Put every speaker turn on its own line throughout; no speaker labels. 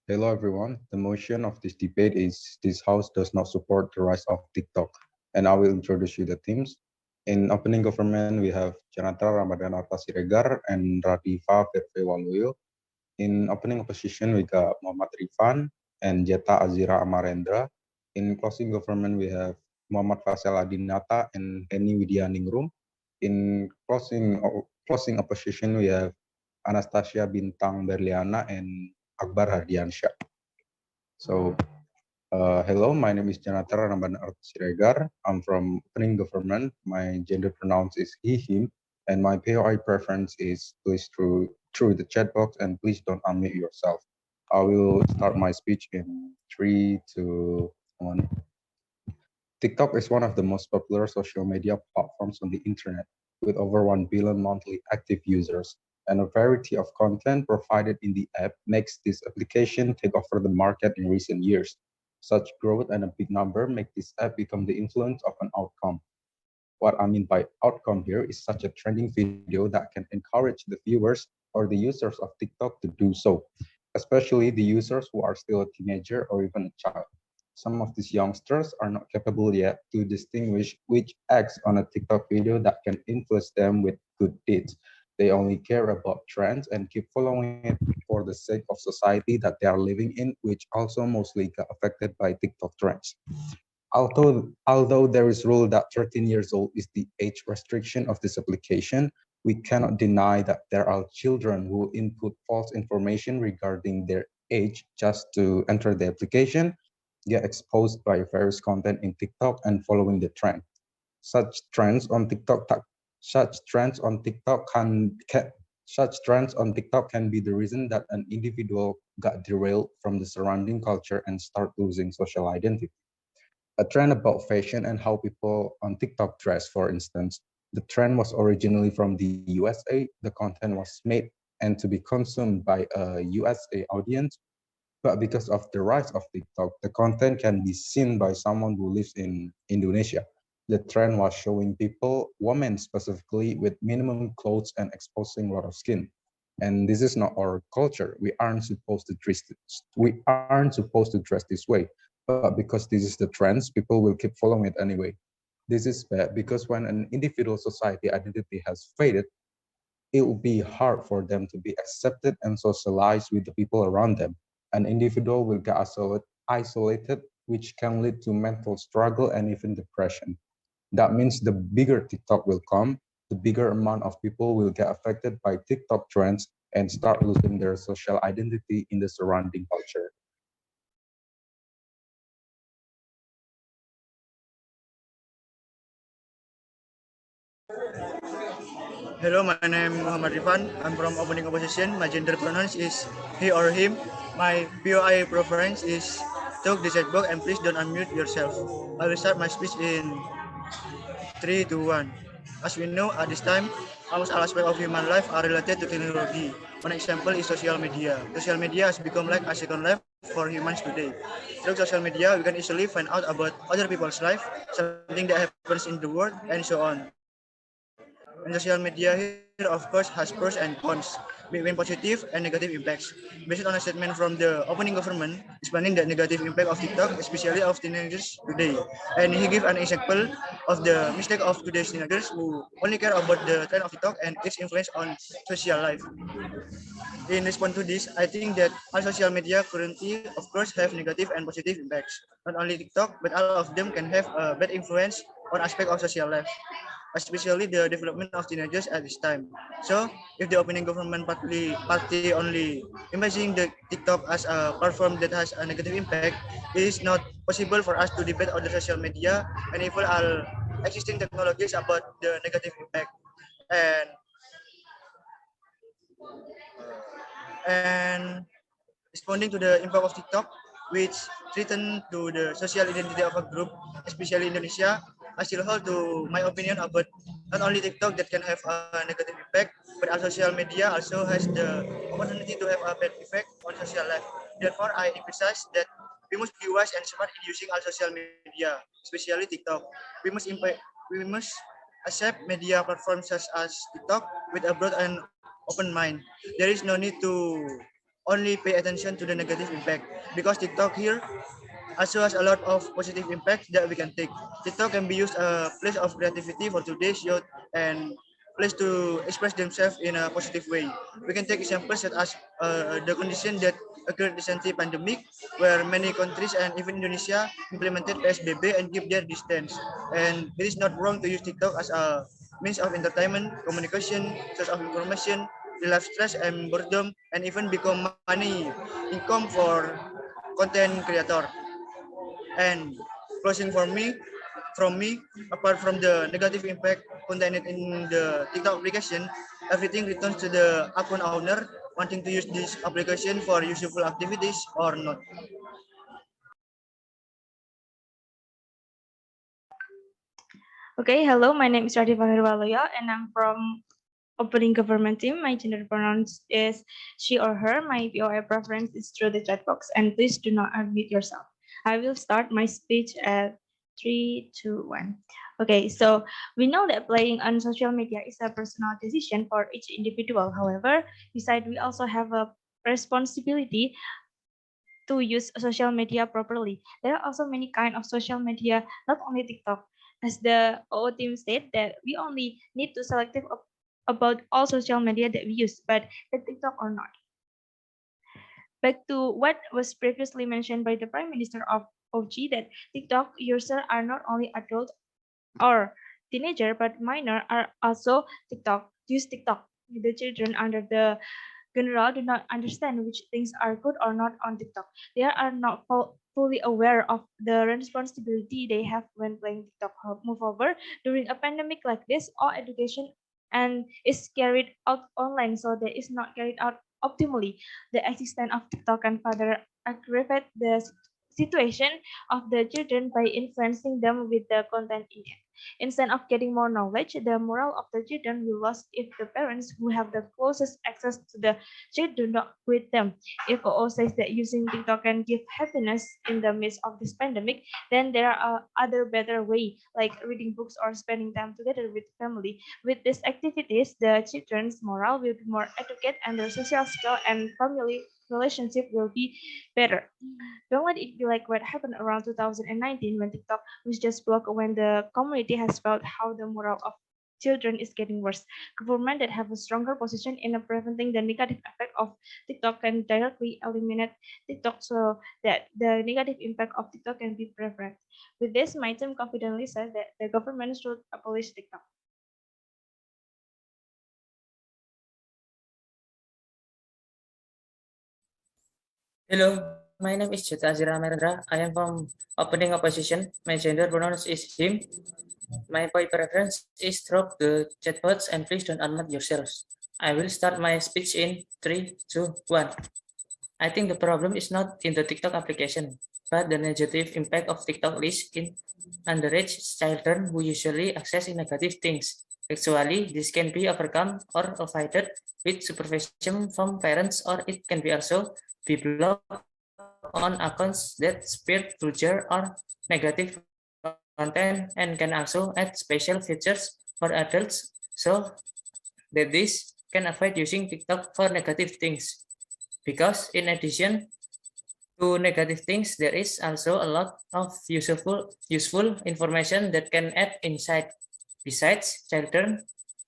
Hello, everyone. The motion of this debate is this House does not support the rise of TikTok. And I will introduce you the teams. In opening government, we have Janatra Ramadana Siregar and Radifa Firvewaluyo. In opening opposition, we got Muhammad Rifan and Jeta Azira Amarendra. In closing government, we have Muhammad Faisal Adinata and Henny Widianingrum. In closing opposition, we have Anastasia Bintang Berliana and Akbar Hardiansyah. So, hello, my name is Janata Ramban Siregar. I'm from Opening Government. My gender pronouns is he, him, and my POI preference is please through the chat box and please don't unmute yourself. I will start my speech in 3, 2, 1. TikTok is one of the most popular social media platforms on the internet, with over 1 billion monthly active users, and a variety of content provided in the app makes this application take over the market in recent years. Such growth and a big number make this app become the influence of an outcome. What I mean by outcome here is such a trending video that can encourage the viewers or the users of TikTok to do so, especially the users who are still a teenager or even a child. Some of these youngsters are not capable yet to distinguish which acts on a TikTok video that can influence them with good deeds. They only care about trends and keep following it for the sake of society that they are living in, which also mostly got affected by TikTok trends. Although there is rule that 13 years old is the age restriction of this application, we cannot deny that there are children who input false information regarding their age just to enter the application, get exposed by various content in TikTok and following the trend. Such trends on TikTok such trends on TikTok can such trends on TikTok can be the reason that an individual got derailed from the surrounding culture and start losing social identity. A trend about fashion and how people on TikTok dress, for instance. The trend was originally from the USA. The content was made and to be consumed by a USA audience. But because of the rise of TikTok, the content can be seen by someone who lives in Indonesia. The trend was showing people, women specifically, with minimum clothes and exposing a lot of skin. And this is not our culture. We aren't supposed to dress this way. But because this is the trends, people will keep following it anyway. This is bad because when an individual society identity has faded, it will be hard for them to be accepted and socialized with the people around them. An individual will get isolated, which can lead to mental struggle and even depression. That means the bigger TikTok will come, the bigger amount of people will get affected by TikTok trends and start losing their social identity in the surrounding culture.
Hello, my name is Muhammad Rifan. I'm from Opening Opposition. My gender pronouns is he or him. My POI preference is talk the chat box and please don't unmute yourself. I will start my speech in 3, 2, 1. As we know, at this time, almost all aspects of human life are related to technology. One example is social media. Social media has become like a second life for humans today. Through social media, we can easily find out about other people's life, something that happens in the world, and so on. And social media here, of course, has pros and cons, between positive and negative impacts. Based on a statement from the opening government, explaining the negative impact of TikTok, especially of teenagers today. And he gave an example of the mistake of today's teenagers who only care about the trend of TikTok and its influence on social life. In response to this, I think that all social media currently, of course, have negative and positive impacts. Not only TikTok, but all of them can have a bad influence on aspect of social life, especially the development of teenagers at this time. So, if the opening government party only imagining the TikTok as a platform that has a negative impact, it is not possible for us to debate on the social media and even all existing technologies about the negative impact. And and responding to the impact of TikTok, which threaten to the social identity of a group, especially Indonesia, I still hold to my opinion about not only TikTok that can have a negative impact, but our social media also has the opportunity to have a bad effect on social life. Therefore, I emphasize that we must be wise and smart in using our social media, especially TikTok. We must we must accept media platforms such as TikTok with a broad and open mind. There is no need to only pay attention to the negative impact, because TikTok here also has a lot of positive impacts that we can take. TikTok can be used a place of creativity for today's youth and place to express themselves in a positive way. We can take examples such as the condition that occurred recently pandemic, where many countries and even Indonesia implemented PSBB and keep their distance. And it is not wrong to use TikTok as a means of entertainment, communication, source of information, relieve stress and boredom, and even become money income for content creator. And closing from me, apart from the negative impact contained in the TikTok application, everything returns to the account owner wanting to use this application for useful activities or not.
Okay, hello, my name is Radhi Fahirwalaya and I'm from opening government team. My gender pronouns is she or her. My POI preference is through the chat box, and please do not unmute yourself. I will start my speech at 3, 2, 1. Okay, so we know that playing on social media is a personal decision for each individual. However, besides, we also have a responsibility to use social media properly. There are also many kind of social media, not only TikTok. As the OO team said that we only need to selective about all social media that we use, but the TikTok or not. Back to what was previously mentioned by the Prime Minister of OG that TikTok users are not only adult or teenager, but minor are also use TikTok. The children under the general do not understand which things are good or not on TikTok. They are not fully aware of the responsibility they have when playing TikTok. Moreover, during a pandemic like this, all education and is carried out online, so that is not carried out optimally. The existence of TikTok can further aggravate the situation of the children by influencing them with the content in it. Instead of getting more knowledge, the moral of the children will lose if the parents who have the closest access to the child do not greet them. If OO says that using TikTok can give happiness in the midst of this pandemic, then there are other better way, like reading books or spending time together with family. With these activities, the children's moral will be more educated and their social skill and family relationship will be better. Don't let it be like what happened around 2019 when TikTok was just blocked when the community has felt how the moral of children is getting worse. Government that have a stronger position in preventing the negative effect of TikTok can directly eliminate TikTok so that the negative impact of TikTok can be prevented. With this, my team confidently says that the government should abolish TikTok.
Hello, my name is Cita Azira Merendra. I am from opening opposition. My gender pronouns is him. My point preference is drop the chatbots and please don't unmute yourselves. I will start my speech in 3, 2, 1. I think the problem is not in the TikTok application, but the negative impact of TikTok is in underage children who usually access negative things. Actually, this can be overcome or avoided with supervision from parents, or it can be also be blocked on accounts that spread vulgar or negative content, and can also add special features for adults so that this can avoid using TikTok for negative things. Because in addition to negative things, there is also a lot of useful information that can add insight. Besides, children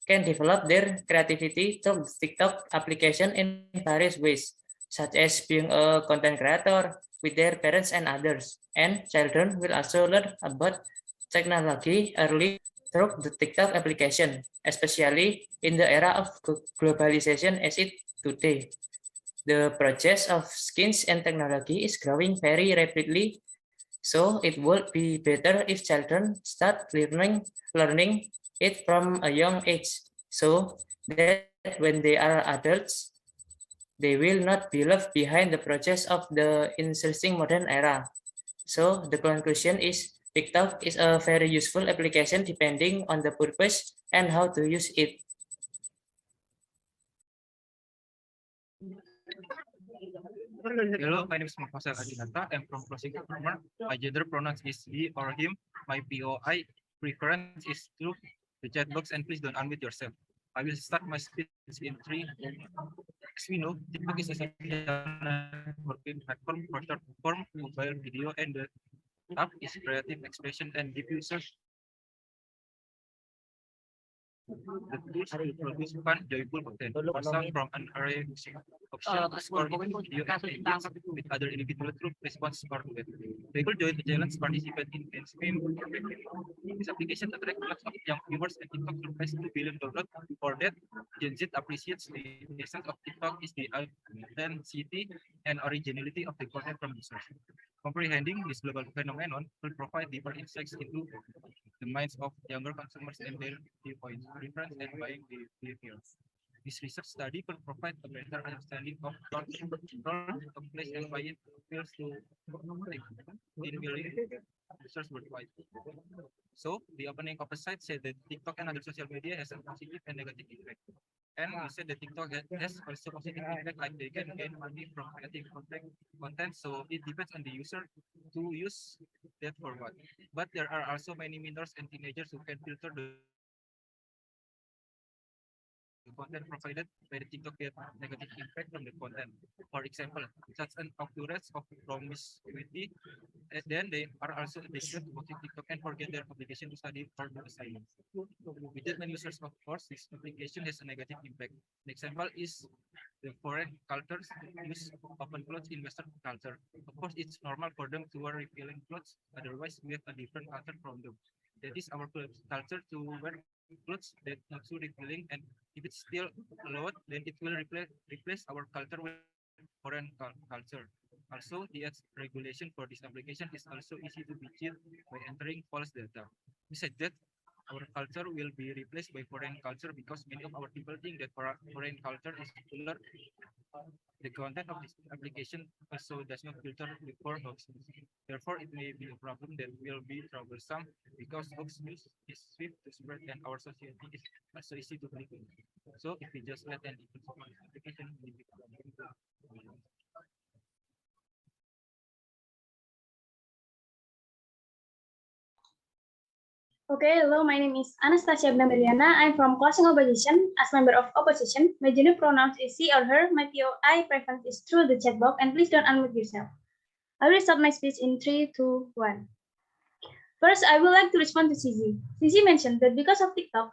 can develop their creativity through TikTok application in various ways, such as being a content creator with their parents and others. And children will also learn about technology early through the TikTok application, especially in the era of globalization as it today. The progress of skills and technology is growing very rapidly, so it would be better if children start learning it from a young age, so that when they are adults, they will not be left behind the process of the interesting modern era. So the conclusion is TikTok is a very useful application depending on the purpose and how to use it.
Hello, my name is Mahfasel Adinata. I'm from Closing Government. My gender pronouns is he or him. My POI preference is through the chat box, and please don't unmute yourself. I will start my speech in 3, As we know, TikTok is a social networking platform for short form mobile video, and the app is creative expression and deep user. The tools will produce fun, joyful content or sound from an array of music options or even video and engage with other individuals through response or web. People join the challenge, participate in and stream. This application attracts lots of young viewers and TikTok surpassed 2 billion downloads. For that, Gen Z appreciates the essence of TikTok is the authenticity and originality of the content from users. Comprehending this global phenomenon will provide deeper insights into the minds of younger consumers and their viewpoints, preference, and buying behaviors. This research study will provide a better understanding of control of place and buy-in appeals to in million users worldwide. So, the opening of the site said that TikTok and other social media has a positive and negative effect. And we said that TikTok has also positive impact, like they can gain money from creating content. So it depends on the user to use that for what. But there are also many minors and teenagers who can filter the content provided by the TikTok get negative impact from the content. For example, such an occurrence of promiscuity, and then they are also addicted to watching TikTok and forget their obligation to study or do assignments. With that many users, of course, this application has a negative impact. An example is the foreign cultures use open clothes in Western culture. Of course, it's normal for them to wear revealing clothes. Otherwise, we have a different culture from them. That is our culture to wear clothes that not so revealing, and if it's still allowed, then it will replace our culture with foreign culture. Also, the regulation for this application is also easy to be cheated by entering false data. Besides that, our culture will be replaced by foreign culture because many of our people think that foreign culture is popular. The content of this application also does not filter before hoax. Therefore, it may be a problem that will be troublesome because hoax news is swift to spread and our society is also easy to believe in. So, if we just let an application, we
Okay, hello, my name is Anastasia Bnameriana. I'm from Closing Opposition. As member of opposition, my gender pronouns is she or her, my POI preference is through the chat box, and please don't unmute yourself. I will start my speech in 3, 2, 1. First, I would like to respond to Cici. Cici mentioned that because of TikTok,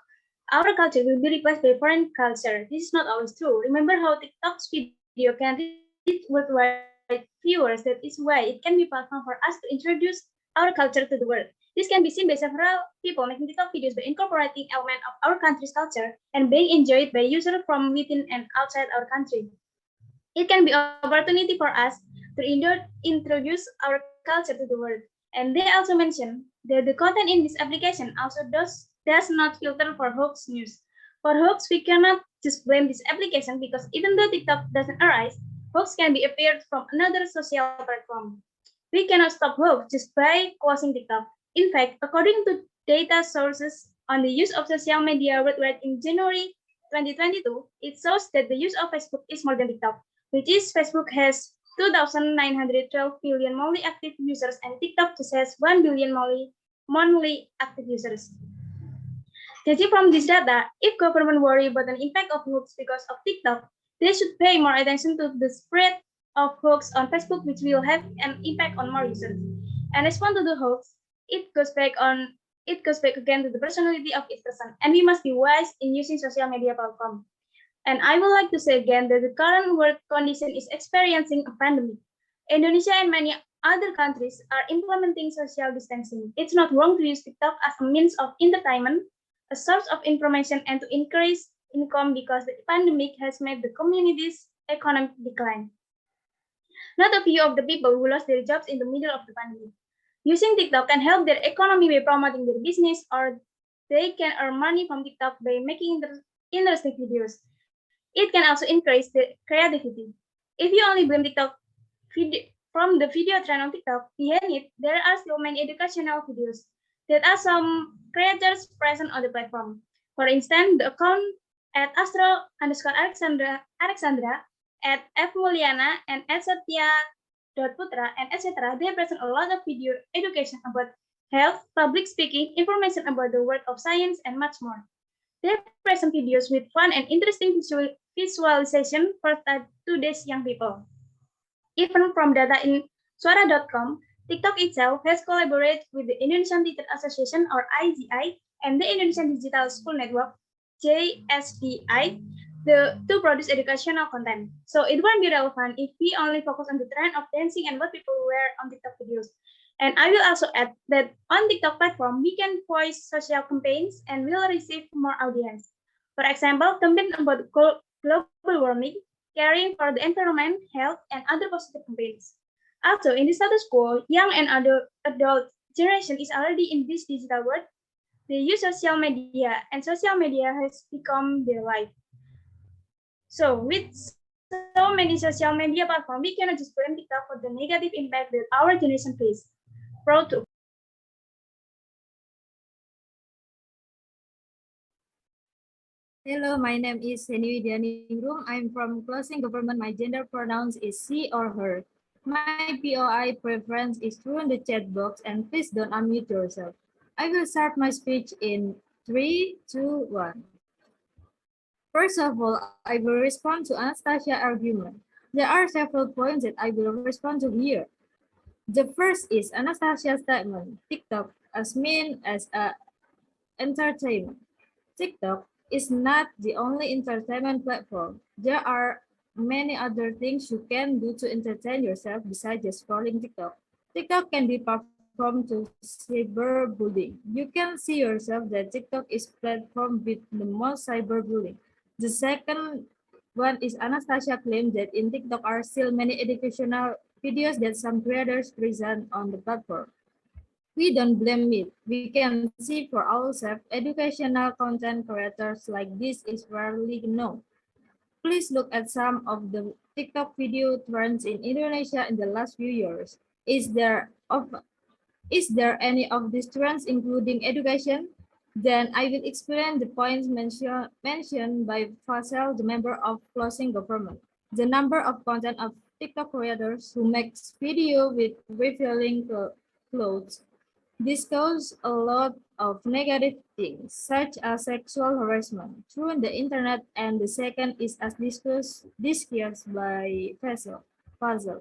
our culture will be replaced by foreign culture. This is not always true. Remember how TikTok's video can reach worldwide viewers. That is why it can be a platform for us to introduce our culture to the world. This can be seen by several people making TikTok videos by incorporating elements of our country's culture and being enjoyed by users from within and outside our country. It can be an opportunity for us to introduce our culture to the world. And they also mentioned that the content in this application also does not filter for hoax news. For hoax, we cannot just blame this application because even though TikTok doesn't arise, hoax can be appeared from another social platform. We cannot stop hoax just by closing TikTok. In fact, according to data sources on the use of social media worldwide in January 2022, it shows that the use of Facebook is more than TikTok, which is Facebook has 2,912 billion monthly active users and TikTok just has 1 billion monthly active users. Judging from this data, if government worry about an impact of hoax because of TikTok, they should pay more attention to the spread of hoax on Facebook, which will have an impact on more users. And respond to the hoax, it goes back again to the personality of each person, and we must be wise in using social media platform. And I would like to say again that the current world condition is experiencing a pandemic. Indonesia and many other countries are implementing social distancing. It's not wrong to use TikTok as a means of entertainment, a source of information, and to increase income because the pandemic has made the community's economic decline. Not a few of the people who lost their jobs in the middle of the pandemic. Using TikTok can help their economy by promoting their business, or they can earn money from TikTok by making interesting videos. It can also increase the creativity. If you only blame TikTok from the video trend on TikTok, behind it, there are still many educational videos that are some creators present on the platform. For instance, the account at Astro_Alexandra, at Fmuliana, and at Satya.Putra, and etc. They present a lot of video education about health, public speaking, information about the world of science, and much more. They present videos with fun and interesting visualization for today's young people. Even from data in Suara.com, TikTok itself has collaborated with the Indonesian Teacher Association or IGI and the Indonesian Digital School Network JSDI to produce educational content. So it won't be relevant if we only focus on the trend of dancing and what people wear on TikTok videos. And I will also add that on TikTok platform, we can voice social campaigns and will receive more audience. For example, campaign about global warming, caring for the environment, health, and other positive campaigns. Also, in the status quo, young and adult generation is already in this digital world. They use social media, and social media has become their life. So, with so many social media platforms, we cannot just blame TikTok for the negative impact that our generation face. Proud to
Hello, my name is Heni Widianingrum. I'm from Closing Government. My gender pronouns is she or her. My POI preference is through in the chat box, and please don't unmute yourself. I will start my speech in 3, 2, 1. First of all, I will respond to Anastasia's argument. There are several points that I will respond to here. The first is Anastasia's statement, TikTok as mean as a entertainment. TikTok is not the only entertainment platform. There are many other things you can do to entertain yourself besides just scrolling TikTok. TikTok can be platform to cyberbullying. You can see yourself that TikTok is platform with the most cyberbullying. The second one is Anastasia claimed that in TikTok are still many educational videos that some creators present on the platform. We don't blame it. We can see for ourselves educational content creators like this is rarely known. Please look at some of the TikTok video trends in Indonesia in the last few years. Is there any of these trends including education? Then I will explain the points mentioned by Fasel, the member of Closing Government. The number of content of TikTok creators who makes video with revealing clothes. This causes a lot of negative things, such as sexual harassment through the internet, and the second is as discussed by Faisal.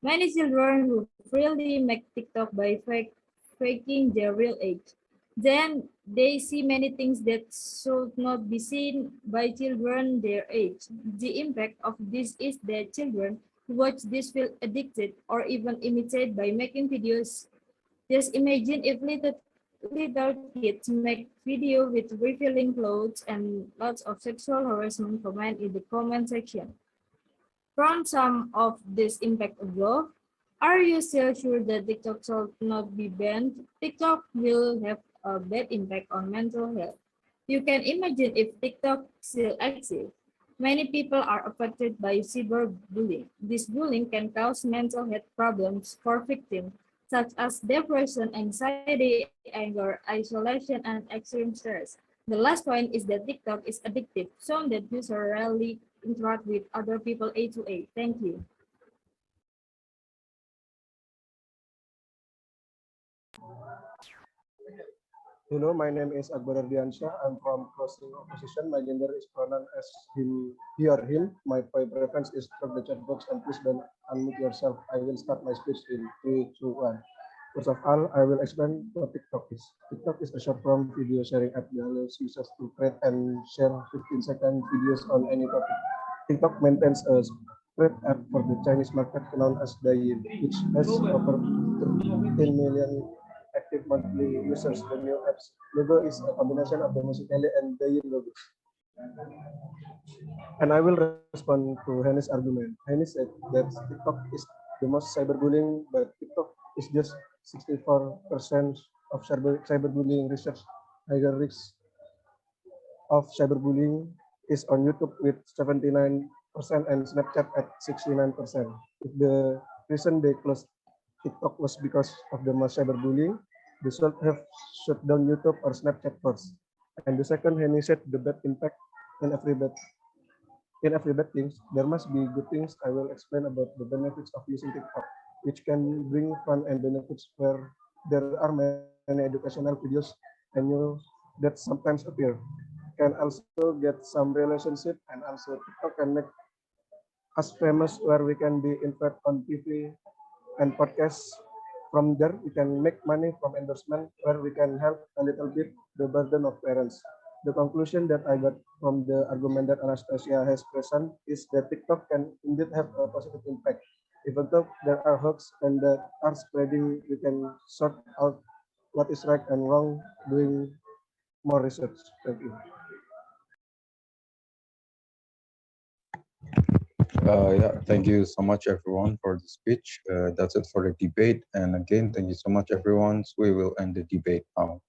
Many children who freely make TikTok by faking their real age. Then they see many things that should not be seen by children their age. The impact of this is that children who watch this feel addicted or even imitate by making videos. Just imagine if little kids make video with revealing clothes and lots of sexual harassment comment in the comment section. From some of this impact ago, are you still sure that TikTok should not be banned? TikTok will have a bad impact on mental health. You can imagine if TikTok still exists. Many people are affected by cyberbullying. This bullying can cause mental health problems for victims, such as depression, anxiety, anger, isolation, and extreme stress. The last point is that TikTok is addictive, so that users rarely interact with other people A to A. Thank you.
Hello, my name is Akbar Ardiansyah. I'm from Closing Opposition. My gender is pronounced as him, he or him. My preference is from the chat box, and please don't unmute yourself. I will start my speech in 3, 2, 1. First of all, I will explain what TikTok is. TikTok is a short-form video sharing app that allows users to create and share 15-second videos on any topic. TikTok maintains a spread app for the Chinese market known as Douyin, which has over 13 million active monthly users. The new app's logo is a combination of the Musical.ly and Douyin logos. And I will respond to Henny's argument. Henny said that TikTok is the most cyberbullying, but TikTok is just 64% of cyberbullying research. Higher risk of cyberbullying is on YouTube with 79% and Snapchat at 69%. If the reason they closed TikTok was because of the mass cyberbullying, they should have shut down YouTube or Snapchat first. And the second, Henny said the bad impact in every bad things, there must be good things. I will explain about the benefits of using TikTok, which can bring fun and benefits where there are many educational videos and news that sometimes appear. can also get some relationship, and also TikTok can make us famous where we can be invited on TV and podcasts. From there, we can make money from endorsement where we can help a little bit the burden of parents. The conclusion that I got from the argument that Anastasia has present is that TikTok can indeed have a positive impact. Even though there are hoax and that are spreading, we can sort out what is right and wrong doing more research. Thank you.
Yeah, thank you so much, everyone, for the speech. That's it for the debate. And again, thank you so much, everyone. We will end the debate now.